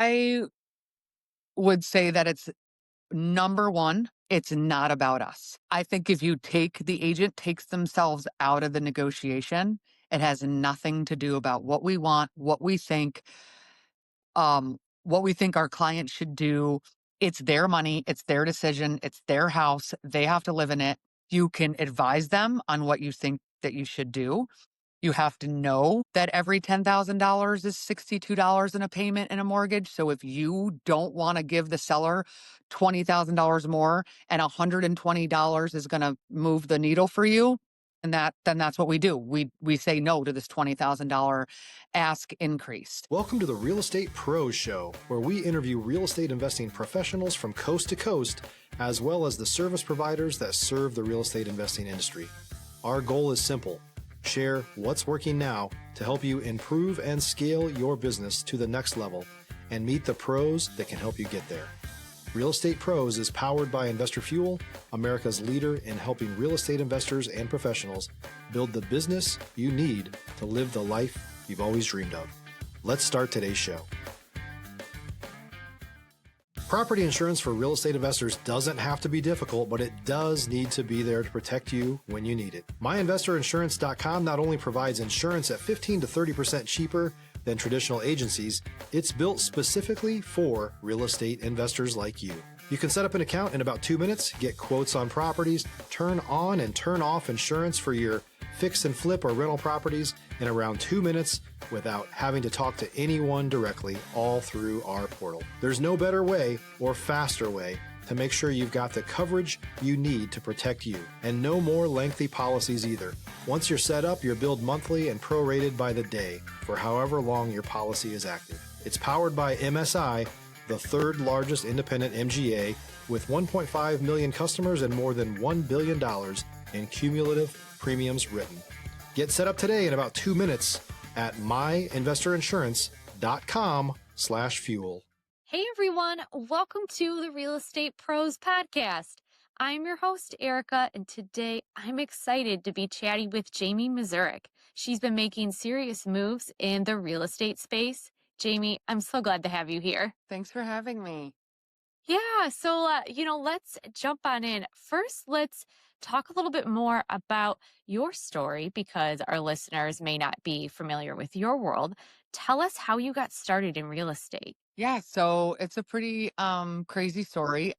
I would say that it's number one, it's not about us. I think if you take the agent takes themselves out of the negotiation, it has nothing to do about what we want, what we think our client should do. It's their money, it's their decision, it's their house. They have to live in it. You can advise them on what you think that you should do. You have to know that every $10,000 is $62 in a payment in a mortgage. So if you don't want to give the seller $20,000 more and $120 is going to move the needle for you, and then that's what we do. We say no to this $20,000 ask increase. Welcome to the Real Estate Pros Show, where we interview real estate investing professionals from coast to coast, as well as the service providers that serve the real estate investing industry. Our goal is simple: share what's working now to help you improve and scale your business to the next level and meet the pros that can help you get there. Real Estate Pros is powered by Investor Fuel, America's leader in helping real estate investors and professionals build the business you need to live the life you've always dreamed of. Let's start today's show. Property insurance for real estate investors doesn't have to be difficult, but it does need to be there to protect you when you need it. MyInvestorInsurance.com not only provides insurance at 15 to 30% cheaper than traditional agencies, it's built specifically for real estate investors like you. You can set up an account in about 2 minutes, get quotes on properties, turn on and turn off insurance for your fix and flip or rental properties in around 2 minutes without having to talk to anyone directly, all through our portal. There's no better way or faster way to make sure you've got the coverage you need to protect you, and no more lengthy policies either. Once you're set up, you're billed monthly and prorated by the day for however long your policy is active. It's powered by MSI, the third largest independent MGA, with 1.5 million customers and more than $1 billion in cumulative premiums written. Get set up today in about 2 minutes at myinvestorinsurance.com/fuel. Hey everyone, welcome to the Real Estate Pros Podcast. I'm your host, Erika, and today I'm excited to be chatting with Jamie Mazuryk. She's been making serious moves in the real estate space. Jamie, I'm so glad to have you here. Thanks for having me. Yeah, so, let's jump on in. First, let's talk a little bit more about your story because our listeners may not be familiar with your world. Tell us how you got started in real estate. Yeah, so it's a pretty crazy story.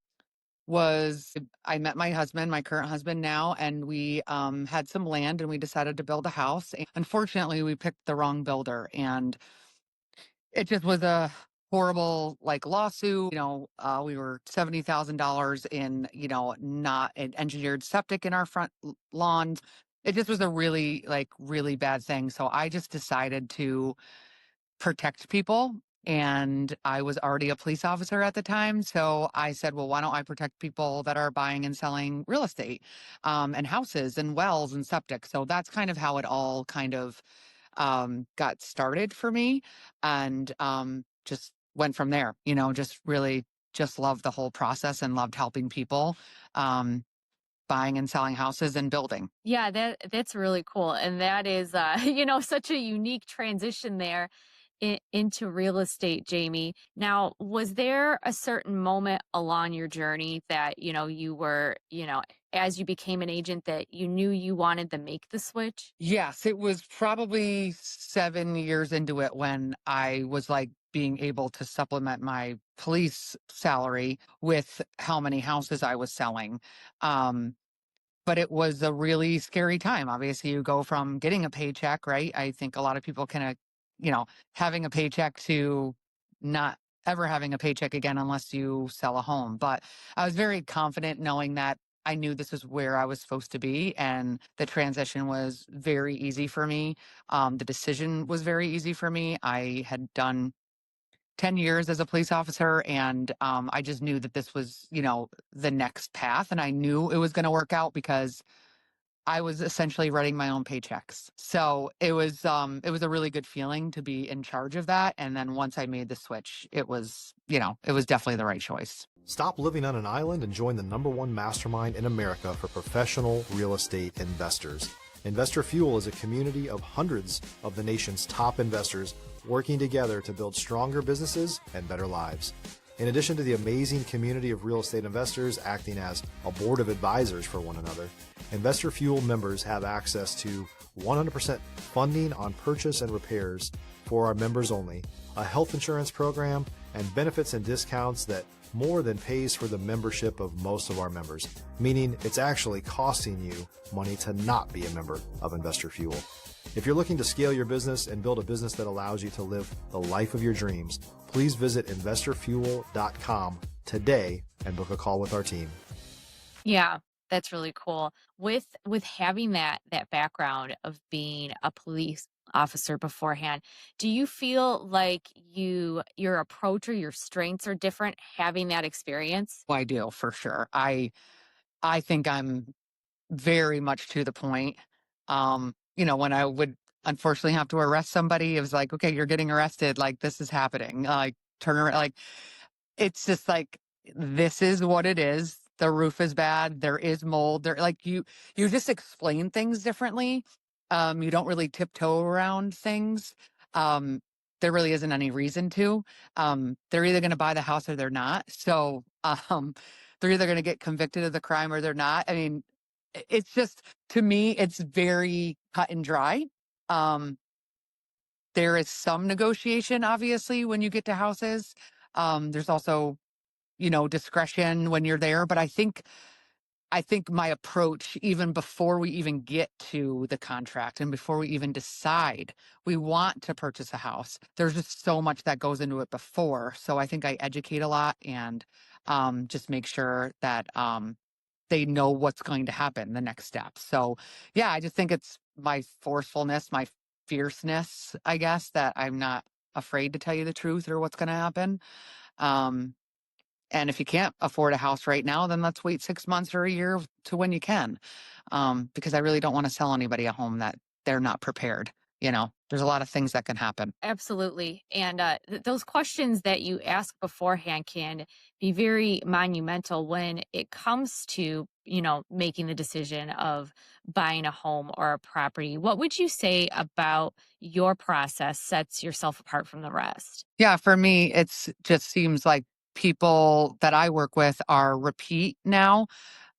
Was I met my husband, my current husband now, and we had some land and we decided to build a house. And unfortunately, we picked the wrong builder, and it just was a horrible lawsuit. We were $70,000 in not an engineered septic in our front lawns. It just was a really bad thing. So I just decided to protect people. And I was already a police officer at the time. So I said, well, why don't I protect people that are buying and selling real estate and houses and wells and septic? So that's kind of how it all kind of got started for me, and just went from there, just really just loved the whole process and loved helping people um, buying and selling houses and building. Yeah, that's really cool. And that is, such a unique transition there into real estate, Jamie. Now, was there a certain moment along your journey that, you were, as you became an agent that you knew you wanted to make the switch? Yes, it was probably 7 years into it when I was being able to supplement my police salary with how many houses I was selling. Um, but it was a really scary time. Obviously, you go from getting a paycheck, right? I think a lot of people can, having a paycheck to not ever having a paycheck again unless you sell a home. But I was very confident knowing that I knew this was where I was supposed to be, and the transition was very easy for me. The decision was very easy for me. I had done 10 years as a police officer, and I just knew that this was, the next path, and I knew it was going to work out because I was essentially writing my own paychecks. So it was a really good feeling to be in charge of that. And then once I made the switch, it was definitely the right choice. Stop living on an island and join the #1 mastermind in America for professional real estate investors. Investor Fuel is a community of hundreds of the nation's top investors, working together to build stronger businesses and better lives. In addition to the amazing community of real estate investors acting as a board of advisors for one another, Investor Fuel members have access to 100% funding on purchase and repairs for our members only, a health insurance program, and benefits and discounts that more than pays for the membership of most of our members, meaning it's actually costing you money to not be a member of Investor Fuel. If you're looking to scale your business and build a business that allows you to live the life of your dreams, please visit investorfuel.com today and book a call with our team. Yeah, that's really cool. With having that background of being a police officer beforehand, do you feel like your approach or your strengths are different having that experience? I do for sure. I think I'm very much to the point. When I would unfortunately have to arrest somebody, it was like, okay, you're getting arrested. Like this is happening. Like turn around. Like it's just like this is what it is. The roof is bad. There is mold. There, like you just explain things differently. You don't really tiptoe around things. Um, there really isn't any reason to. They're either going to buy the house or they're not. So they're either going to get convicted of the crime or they're not. I mean, it's just to me, it's very cut and dry. Um, there is some negotiation, obviously, when you get to houses. There's also discretion when you're there. But I think my approach, even before we even get to the contract and before we even decide we want to purchase a house, there's just so much that goes into it before. So I think I educate a lot and just make sure that they know what's going to happen the next step. So yeah, I just think it's my forcefulness, my fierceness, I guess, that I'm not afraid to tell you the truth or what's going to happen. Um, and if you can't afford a house right now, then let's wait 6 months or a year to when you can. Because I really don't want to sell anybody a home that they're not prepared. There's a lot of things that can happen. Absolutely. And those questions that you ask beforehand can be very monumental when it comes to, making the decision of buying a home or a property. What would you say about your process sets yourself apart from the rest? Yeah, for me, it's just seems like people that I work with are repeat now.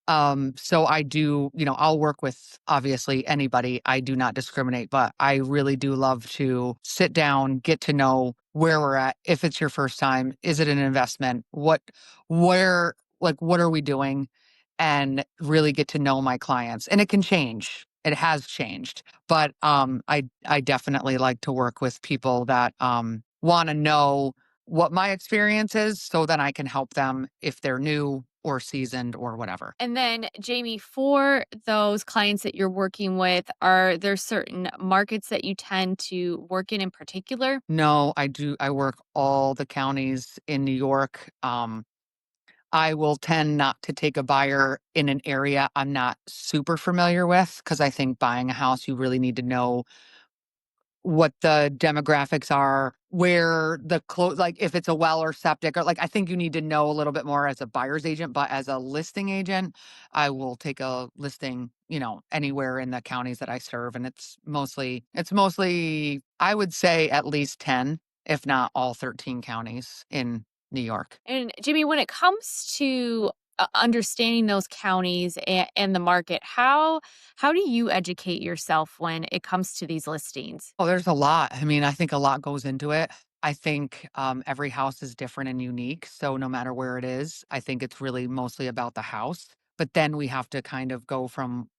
So I do, I'll work with obviously anybody. I do not discriminate, but I really do love to sit down, get to know where we're at. If it's your first time, is it an investment? What are we doing? And really get to know my clients. And it can change. It has changed, but I definitely like to work with people that want to know what my experience is, so that I can help them if they're new or seasoned or whatever. And then, Jamie, for those clients that you're working with, are there certain markets that you tend to work in particular? No, I do. I work all the counties in New York. I will tend not to take a buyer in an area I'm not super familiar with because I think buying a house, you really need to know what the demographics are, where like if it's a well or septic, or like I think you need to know a little bit more as a buyer's agent, but as a listing agent, I will take a listing, anywhere in the counties that I serve. And it's mostly I would say at least 10, if not all 13 counties in New York. And Jamie, when it comes to understanding those counties and the market, how do you educate yourself when it comes to these listings? Oh, there's a lot. I mean, I think a lot goes into it. I think every house is different and unique. So no matter where it is, I think it's really mostly about the house. But then we have to kind of go from,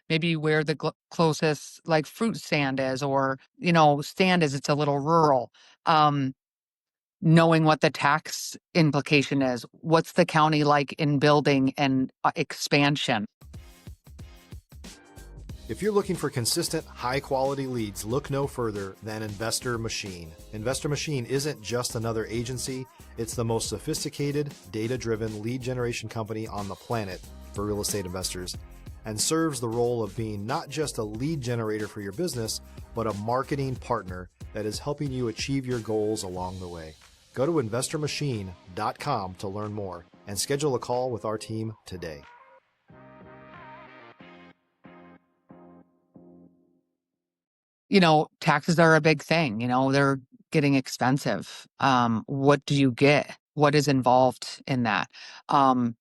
maybe where the closest like fruit stand is, or, stand is, it's a little rural. Um, Knowing what the tax implication is. What's the county like in building and expansion? If you're looking for consistent, high-quality leads, look no further than Investor Machine. Investor Machine isn't just another agency, it's the most sophisticated, data-driven lead generation company on the planet for real estate investors, and serves the role of being not just a lead generator for your business, but a marketing partner that is helping you achieve your goals along the way. Go to investormachine.com to learn more and schedule a call with our team today. Taxes are a big thing. They're getting expensive. What do you get? What is involved in that? Um,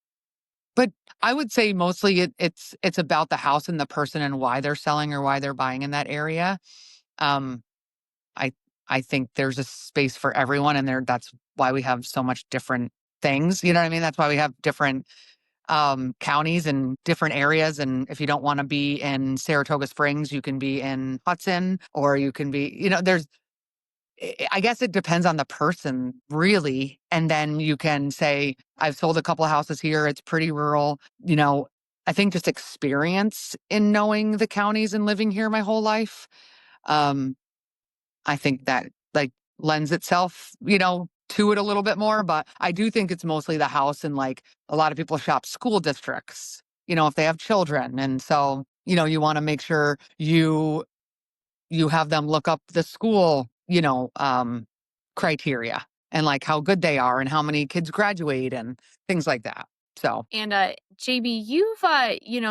but I would say mostly it's about the house and the person and why they're selling or why they're buying in that area. Um, I I think there's a space for everyone, and that's why we have so much different things. You know what I mean? That's why we have different counties and different areas. And if you don't want to be in Saratoga Springs, you can be in Hudson, or you can be, I guess it depends on the person, really. And then you can say, I've sold a couple of houses here. It's pretty rural. I think just experience in knowing the counties and living here my whole life. Um, I think that like lends itself, to it a little bit more. But I do think it's mostly the house, and like a lot of people shop school districts, if they have children. And so, you want to make sure you have them look up the school, criteria and like how good they are and how many kids graduate and things like that. So, And JB, you've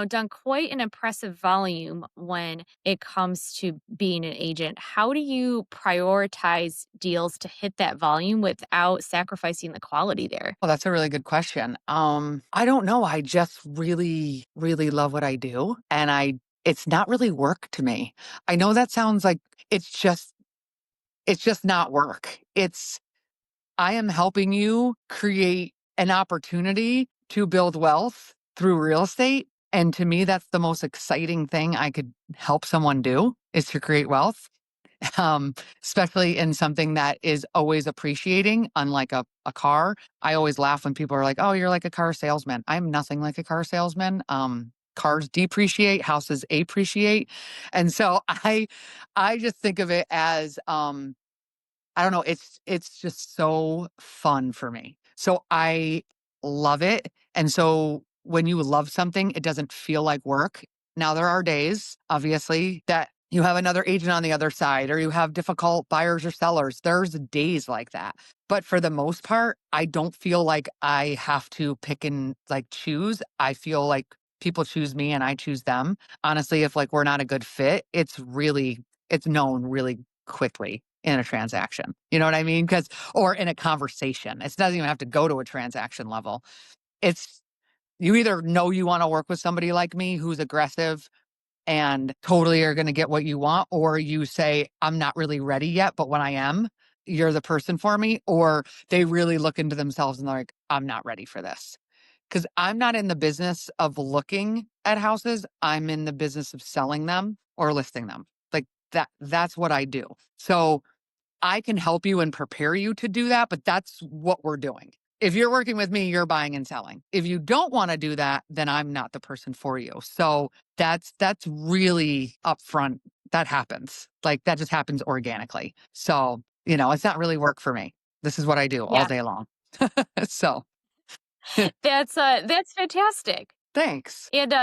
done quite an impressive volume when it comes to being an agent. How do you prioritize deals to hit that volume without sacrificing the quality there? well, that's a really good question. I don't know. I just really, really love what I do. And it's not really work to me. I know that sounds like it's just not work. I am helping you create an opportunity to build wealth through real estate. And to me, that's the most exciting thing I could help someone do, is to create wealth. Especially in something that is always appreciating, unlike a car. I always laugh when people are like, oh, you're like a car salesman. I'm nothing like a car salesman. Cars depreciate, houses appreciate. And so I just think of it as I don't know, it's just so fun for me. So I love it. And so when you love something, it doesn't feel like work. Now there are days, obviously, that you have another agent on the other side, or you have difficult buyers or sellers. There's days like that. But for the most part, I don't feel like I have to pick and like choose. I feel like people choose me and I choose them. Honestly, if like we're not a good fit, it's known really quickly in a transaction. You know what I mean? Or in a conversation. It doesn't even have to go to a transaction level. It's You either know you want to work with somebody like me who's aggressive and totally are going to get what you want, or you say, I'm not really ready yet, but when I am, you're the person for me. Or they really look into themselves and they're like, I'm not ready for this. Because I'm not in the business of looking at houses. I'm in the business of selling them or listing them. Like that's what I do. So I can help you and prepare you to do that, but that's what we're doing. If you're working with me, you're buying and selling. If you don't want to do that, then I'm not the person for you. So that's really upfront. That happens. Like that just happens organically. So, it's not really work for me. This is what I do all Yeah, day long. So, that's fantastic. thanks. And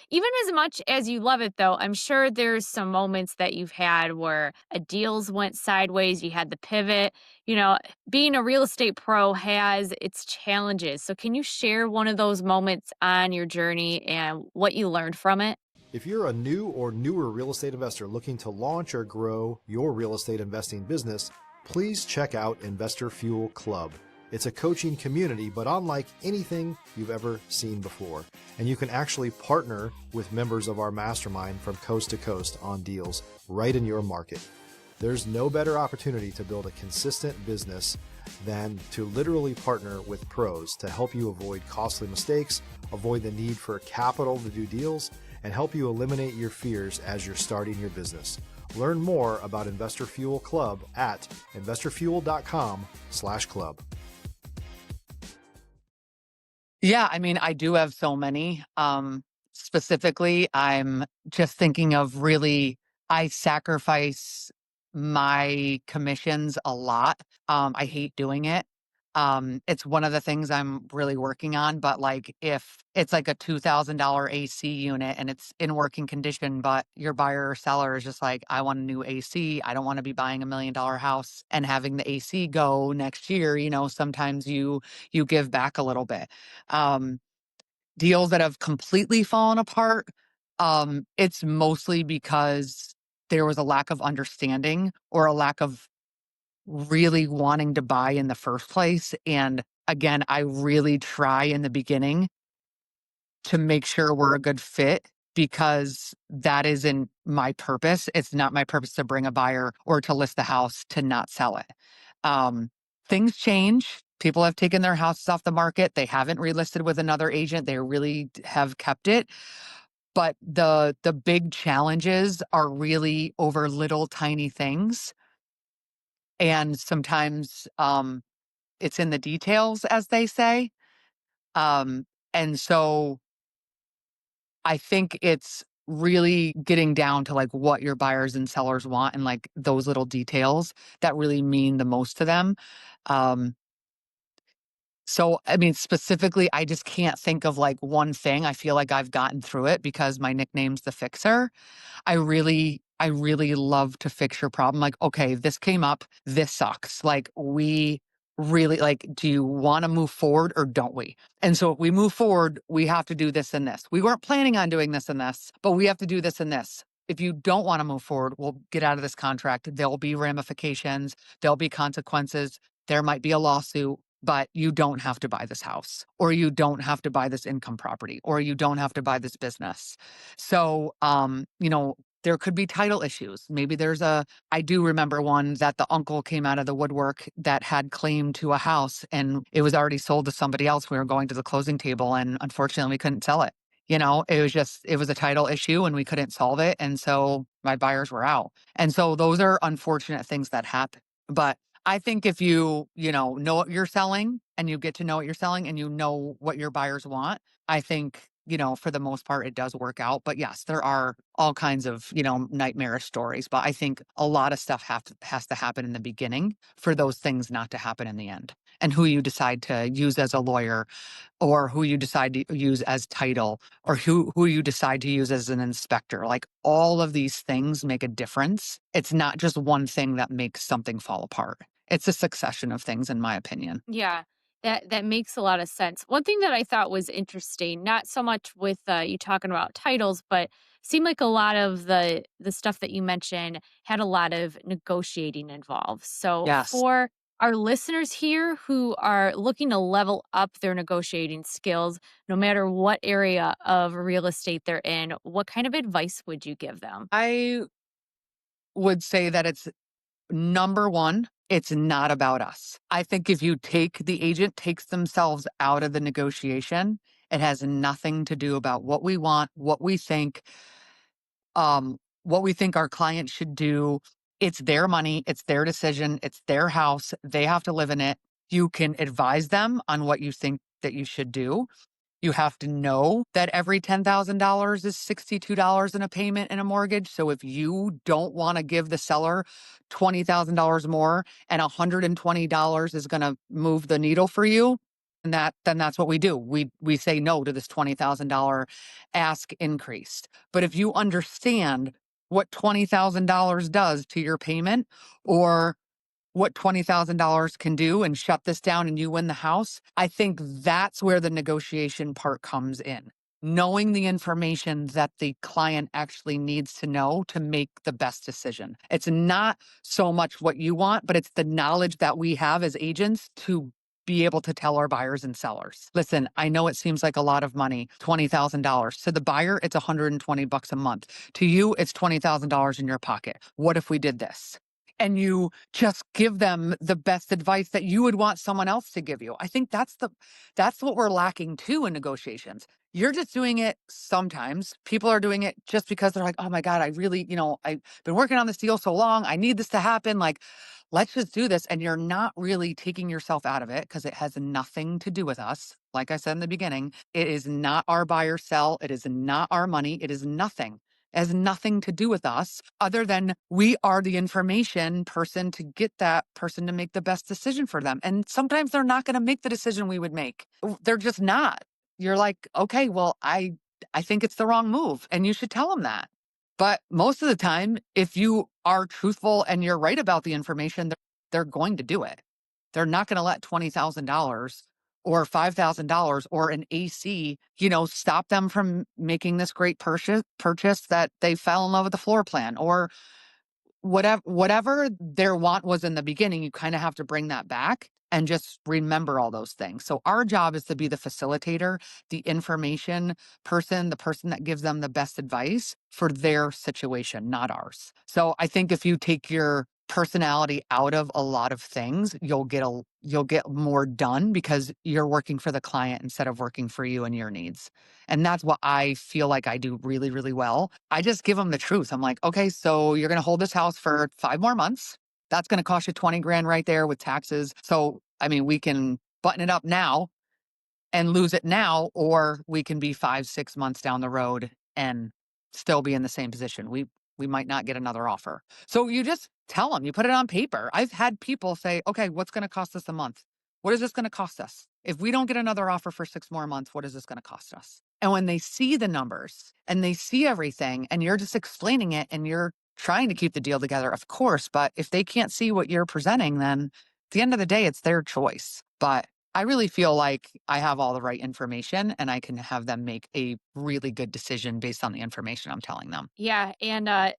even as much as you love it though, I'm sure there's some moments that you've had where a deals went sideways, you had the pivot. Being a real estate pro has its challenges. So can you share one of those moments on your journey and what you learned from it? If you're a new or newer real estate investor looking to launch or grow your real estate investing business, please check out Investor Fuel Club. It's a coaching community, but unlike anything you've ever seen before. And you can actually partner with members of our mastermind from coast to coast on deals right in your market. There's no better opportunity to build a consistent business than to literally partner with pros to help you avoid costly mistakes, avoid the need for capital to do deals, and help you eliminate your fears as you're starting your business. Learn more about Investor Fuel Club at investorfuel.com/club. Yeah, I mean, I do have so many. Specifically, I'm just thinking of really, I sacrifice my commissions a lot. I hate doing it. It's one of the things I'm really working on, but like if it's like a $2,000 AC unit and it's in working condition, but your buyer or seller is just like, I want a new AC. I don't want to be buying $1 million house and having the AC go next year. Sometimes you give back a little bit. Um, Deals that have completely fallen apart, it's mostly because there was a lack of understanding or a lack of really wanting to buy in the first place. And again, I really try in the beginning to make sure we're a good fit because that isn't my purpose. It's not my purpose to bring a buyer or to list the house to not sell it. Um, Things change. People have taken their houses off the market. They haven't relisted with another agent. They really have kept it. But the big challenges are really over little tiny things. And sometimes it's in the details, as they say. Um, and so I think it's really getting down to like what your buyers and sellers want and like those little details that really mean the most to them. Um, so, I mean, specifically, I just can't think of like one thing. I feel like I've gotten through it because my nickname's the fixer. I really love to fix your problem. Like, okay, this came up, this sucks. Like, we really like, do you want to move forward or don't we? And so if we move forward, we have to do this and this. We weren't planning on doing this and this, but we have to do this and this. If you don't want to move forward, we'll get out of this contract. There'll be ramifications, there'll be consequences. There might be a lawsuit, but you don't have to buy this house, or you don't have to buy this income property, or you don't have to buy this business. So, there could be title issues. Maybe I do remember one that the uncle came out of the woodwork that had claim to a house and it was already sold to somebody else. We were going to the closing table and unfortunately we couldn't sell it. It was a title issue and we couldn't solve it. And so my buyers were out. And so those are unfortunate things that happen. But I think if you know what you're selling and you get to know what you're selling and you know what your buyers want, I think, for the most part, it does work out. But yes, there are all kinds of, nightmarish stories. But I think a lot of stuff has to happen in the beginning for those things not to happen in the end. And who you decide to use as a lawyer or who you decide to use as title or who you decide to use as an inspector. Like all of these things make a difference. It's not just one thing that makes something fall apart. It's a succession of things, in my opinion. Yeah, that makes a lot of sense. One thing that I thought was interesting, not so much with you talking about titles, but seemed like a lot of the stuff that you mentioned had a lot of negotiating involved. So Yes. for our listeners here who are looking to level up their negotiating skills, no matter what area of real estate they're in, what kind of advice would you give them? I would say that it's number one, it's not about us. I think if the agent takes themselves out of the negotiation, it has nothing to do about what we want, what we think our client should do. It's their money, it's their decision, it's their house. They have to live in it. You can advise them on what you think that you should do. You have to know that every $10,000 is $62 in a payment in a mortgage. So if you don't want to give the seller $20,000 more and $120 is going to move the needle for you, then that's what we do. We say no to this $20,000 ask increase. But if you understand what $20,000 does to your payment or what $20,000 can do and shut this down and you win the house, I think that's where the negotiation part comes in. Knowing the information that the client actually needs to know to make the best decision. It's not so much what you want, but it's the knowledge that we have as agents to be able to tell our buyers and sellers. Listen, I know it seems like a lot of money, $20,000. To the buyer, it's $120 a month. To you, it's $20,000 in your pocket. What if we did this? And you just give them the best advice that you would want someone else to give you. I think that's what we're lacking too in negotiations. You're just doing it sometimes. People are doing it just because they're like, "Oh my god, I really, I've been working on this deal so long. I need this to happen. Like, let's just do this." And you're not really taking yourself out of it because it has nothing to do with us. Like I said in the beginning, it is not our buy or sell. It is not our money. It is nothing. It has nothing to do with us other than we are the information person to get that person to make the best decision for them. And sometimes they're not going to make the decision we would make. They're just not. You're like, okay, well, I think it's the wrong move. And you should tell them that. But most of the time, if you are truthful and you're right about the information, they're going to do it. They're not going to let $20,000 or $5,000 or an AC, stop them from making this great purchase that they fell in love with the floor plan, or whatever their want was in the beginning. You kind of have to bring that back and just remember all those things. So our job is to be the facilitator, the information person, the person that gives them the best advice for their situation, not ours. So I think if you take your personality out of a lot of things, you'll get more done because you're working for the client instead of working for you and your needs. And that's what I feel like I do really, really well. I just give them the truth. I'm like, okay, so you're going to hold this house for 5 more months. That's going to cost you 20 grand right there with taxes. So, I mean, we can button it up now and lose it now, or we can be 5, 6 months down the road and still be in the same position. We might not get another offer. So you just tell them, you put it on paper. I've had people say, okay, what's going to cost us a month? What is this going to cost us? If we don't get another offer for 6 more months, what is this going to cost us? And when they see the numbers and they see everything and you're just explaining it and you're trying to keep the deal together, of course, but if they can't see what you're presenting, then at the end of the day, it's their choice. But I really feel like I have all the right information and I can have them make a really good decision based on the information I'm telling them. Yeah, and,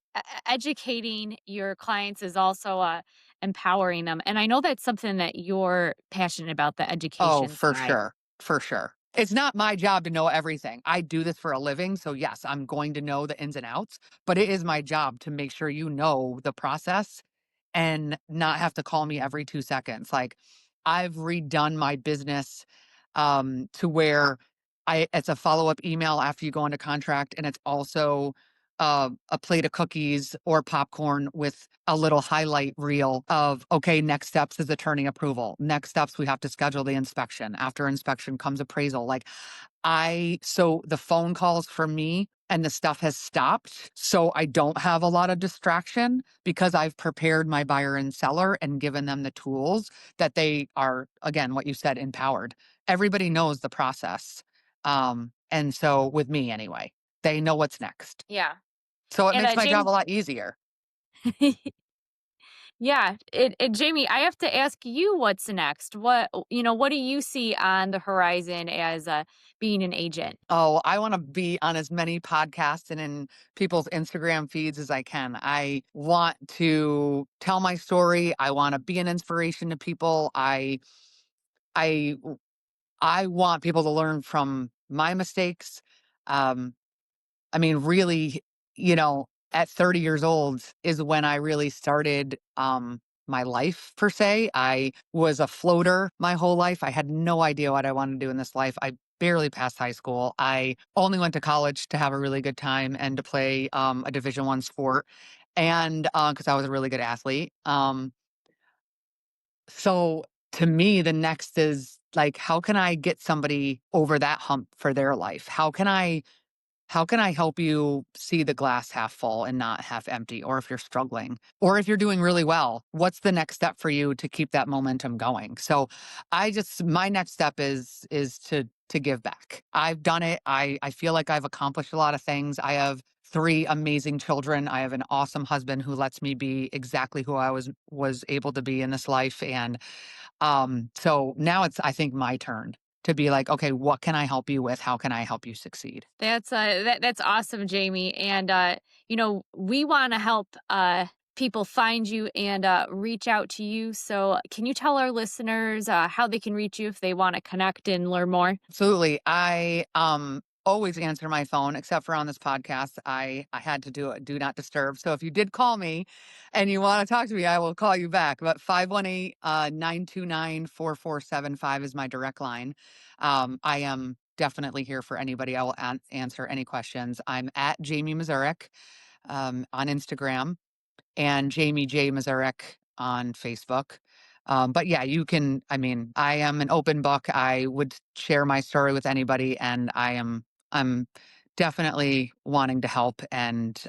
educating your clients is also, empowering them, and I know that's something that you're passionate about, the Oh, education for side. sure. For sure. It's not my job to know everything. I do this for a living. So, yes, I'm going to know the ins and outs, but it is my job to make sure you know the process and not have to call me every 2 seconds. Like, I've redone my business to where it's a follow up email after you go into contract, and it's also a plate of cookies or popcorn with a little highlight reel of, okay, next steps is attorney approval. Next steps, we have to schedule the inspection. After inspection comes appraisal. So the phone calls for me and the stuff has stopped. So I don't have a lot of distraction because I've prepared my buyer and seller and given them the tools that they are, again, what you said, empowered. Everybody knows the process. And so with me anyway, they know what's next. Yeah, So it and, makes my job Jamie a lot easier. Yeah, Jamie, I have to ask you what's next. What do you see on the horizon as, being an agent? Oh, I want to be on as many podcasts and in people's Instagram feeds as I can. I want to tell my story. I want to be an inspiration to people. I I want people to learn from my mistakes. Um, I mean, really, at 30 years old is when I really started my life per se. I was a floater my whole life. I had no idea what I wanted to do in this life. I barely passed high school. I only went to college to have a really good time and to play a Division 1 sport, and because I was a really good athlete. So to me, the next is like, how can I get somebody over that hump for their life? How can I help you see the glass half full and not half empty? Or if you're struggling, or if you're doing really well, what's the next step for you to keep that momentum going? So my next step is to give back. I've done it. I feel like I've accomplished a lot of things. I have 3 amazing children. I have an awesome husband who lets me be exactly who I was able to be in this life. And so now it's, I think, my turn to be like, okay, what can I help you with? How can I help you succeed? That's awesome, Jamie. And we want to help people find you and reach out to you. So, can you tell our listeners how they can reach you if they want to connect and learn more? Absolutely. I always answer my phone except for on this podcast. I had to do a do not disturb. So if you did call me and you want to talk to me, I will call you back. But 518 929 4475 is my direct line. I am definitely here for anybody. I will answer any questions. I'm at Jamie Mazuryk on Instagram, and Jamie J. Mazuryk on Facebook. But yeah, I mean, I am an open book. I would share my story with anybody, and I'm definitely wanting to help and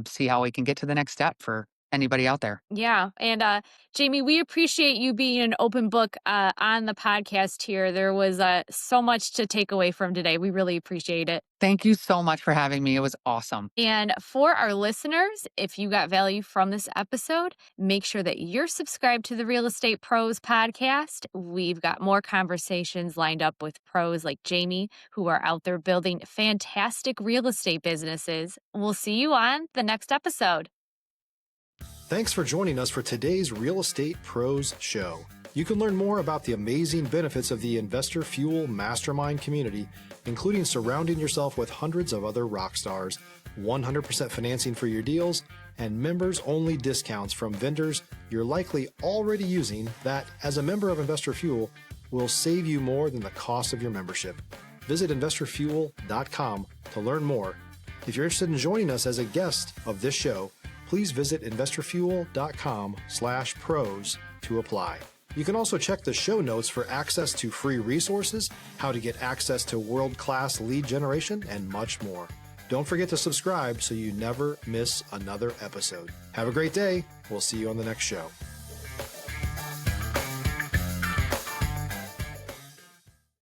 see how we can get to the next step for anybody out there. Yeah. And Jamie, we appreciate you being an open book on the podcast here. There was so much to take away from today. We really appreciate it. Thank you so much for having me. It was awesome. And for our listeners, if you got value from this episode, make sure that you're subscribed to the Real Estate Pros podcast. We've got more conversations lined up with pros like Jamie, who are out there building fantastic real estate businesses. We'll see you on the next episode. Thanks for joining us for today's Real Estate Pros Show. You can learn more about the amazing benefits of the Investor Fuel Mastermind community, including surrounding yourself with hundreds of other rock stars, 100% financing for your deals, and members-only discounts from vendors you're likely already using that, as a member of Investor Fuel, will save you more than the cost of your membership. Visit investorfuel.com to learn more. If you're interested in joining us as a guest of this show, please visit investorfuel.com/pros to apply. You can also check the show notes for access to free resources, how to get access to world-class lead generation, and much more. Don't forget to subscribe so you never miss another episode. Have a great day. We'll see you on the next show.